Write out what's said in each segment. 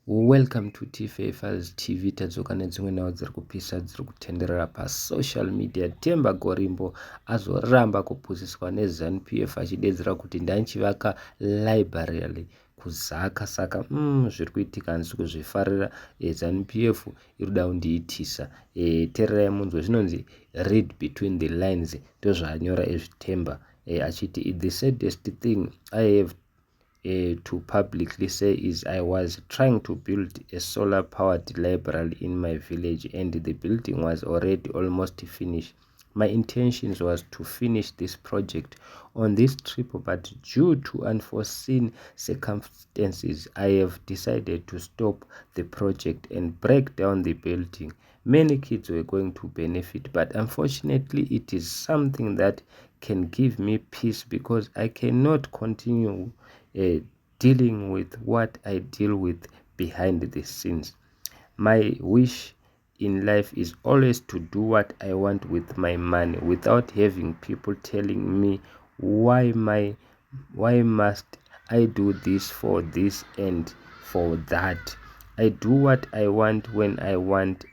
Welcome to TFF's TV tadzoka nedzimwe nhau dziri kupisa dziri kutenderera pasocial media. Themba Gorimbo azoramba kupusiswa neZanu Pf achidedzera kuti ndanchivaka library kuzaka saka zviri kuitika handisi kuzvifarira. Zanu Pf irikuda kundiitisa. Tererai munzwe zvinonzi read between the lines ndozvaanyora ezviThemba achiti the saddest thing I have to publicly say is I was trying to build a solar powered library in my village and the building was already almost finished. My intentions was to finish this project on this trip, but due to unforeseen circumstances I have decided to stop the project and break down the building. Many kids were going to benefit, but unfortunately it is something that can give me peace because I cannot continue dealing with what I deal with behind the scenes. My wish in life is always to do what I want with my money without having people telling me why must I do this for this and for that. I do what I want when I want.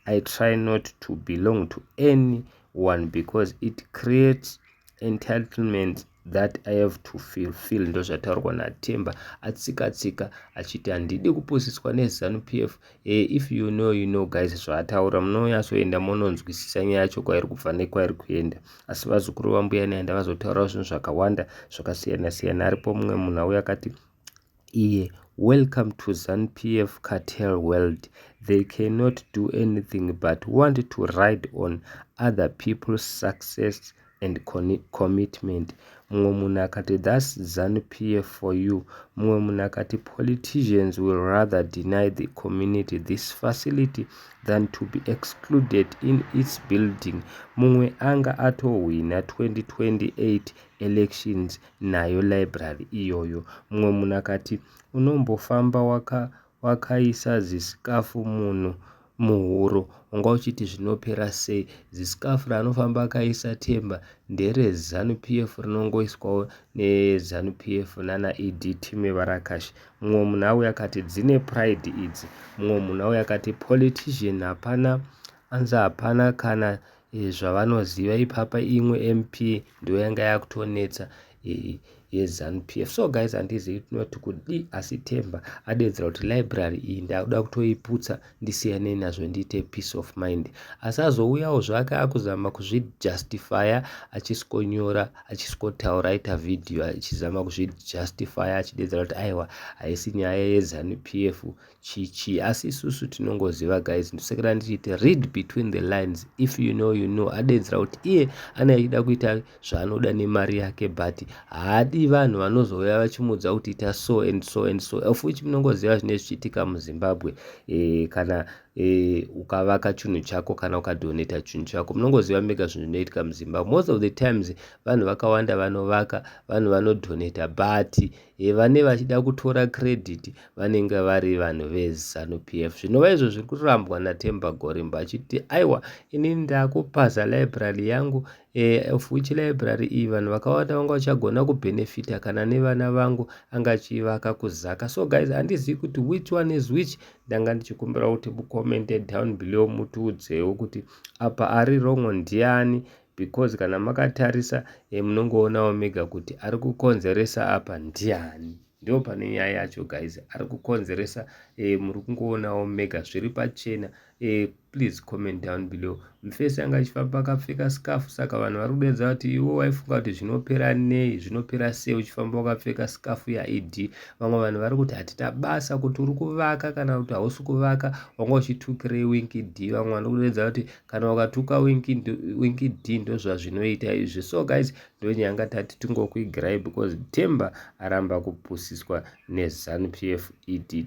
I try not to belong to anyone because it creates entitlement that I have to fulfill. Ndo zvataurwa naThemba atsika achiti handidi kupusiswa neZanu Pf. If you know guys, zvaataura munonyatsoenda munonzwisisa nyaya yacho kwairi kubva nekwairi kuenda. Asi vazukuru vambuya neanda vazotaurawo zvinhu zvakawanda zvakasiyana-siyana. Aripo mumwe munhu auya akati welcome to Zanu Pf cartel world. They cannot do anything but want to ride on other people's success and commitment. Mumwe munhu akati that's Zanu Pf for you. Mumwe munhu akati politicians will rather deny the community this facility than to be excluded in its building. Mumwe anga atohwina 2028 elections nayo library iyoyo. Mumwe munhu akati unombofamba wakaisa zisikafu munhu muhuro unga uchiti zvinopera sei? Zisikafu raanofamba akaisa Themba ndereZanu Pf rinongoiswawo neZanu Pf nana Ed Zanu. Mumwe munhu auya akati dzine pride idzi. Mumwe munhu auya akati politician hapana kana zvavanoziva ipapa imwe MP ndo yanga yakutonetsa yeZanu Pf. So guys, handizivi tinoti kudi, asi Themba adedzera kuti library iyi ndakuda kutoiputsa ndisiyane nazvo ndiite peace of mind. Asazouyawo zvake akuzama kuzvijustifya achiswonyora achiswotaura aita vhidhiyo achizama kuzvijustifya achidedzera kuti aiwa haisi nyaya yeZanu Pf chichi. Asi isusu tinongoziva guys, ndosekera ndichiti read between the lines. If you know. Adedzera kuti iye anachida kuita zvaanoda nemari yake but haadi vanhu vanozouya vachimudza kuti ita so and so and so. Of which munongoziva zvine zvichiitika muZimbabwe kana ukavaka chinhu chako kana ukadoneta chinhu chako, munongoziva mega zvinhu zvinoitika muZimbabwe. Most of the times vanhu vakawanda vanovaka, vanhu vanodoneta but vane vachida kutora credit vanenge vari vanhu veZanu Pf. Zvinova izvo zviri kurambwa naThemba Gorimbo achiti aiwa inini ndakupasa library yangu of which library iyi vanhu vakawanda vanga vachagona kubenefita kana nevana vangu angachivaka kuzaka. So guys, handizivi kuti which one is which. Ndanga ndichikumbira kuti mucommente down below mutiudzewo kuti apa ari wrong ndiani, because kana makatarisa munongoonawo mega kuti ari kukonzeresa apa ndiani. Ndo pane nyaya yacho guys, ari kukonzeresa muri kungoonawo mega zviri pachena. Please comment down below. Mufesi anga achifamba akapfeka scarf, saka vanhu vari kudedza kuti iwo waifunga kuti zvinopera nei, zvinopera sei uchifamba wakapfeka scarf yaEd. Vamwe vanhu vari kuti hatita basa kuti uri kuvaka kana kuti hausi kuvaka, wanga uchitukirei wink D. Vamwe vari kudedza kuti kana ukatuka wink D ndo zvazvinoita izvi. So guys, ndo nyanga tati tingokuigirai because Themba aramba kupusiswa neZanu Pf Ed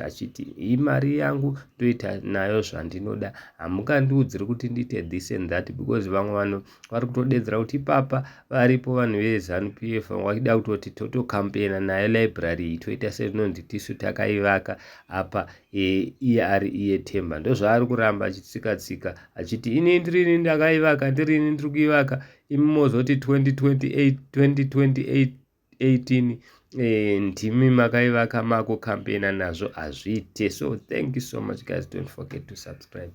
achiti imari yangu ndoita nayo zvandinoda, hamukandiudziri kuti ndiite this and that, because vamwe vanhu vari kutodedzera kuti ipapa varipo vanhu veZanu Pf vachida kutoti totokampena naye library iyi toita sezvinonzi tisu takaivaka apa iye ari iye Themba. Ndo zvaari kuramba achitsika achiti ini ndirini ndakaivaka, ndirini ndiri kuivaka. Imi mozoti 2028 18 ndimi makaivaka mako campaigna nazvo hazviite. So thank you so much guys, don't forget to subscribe.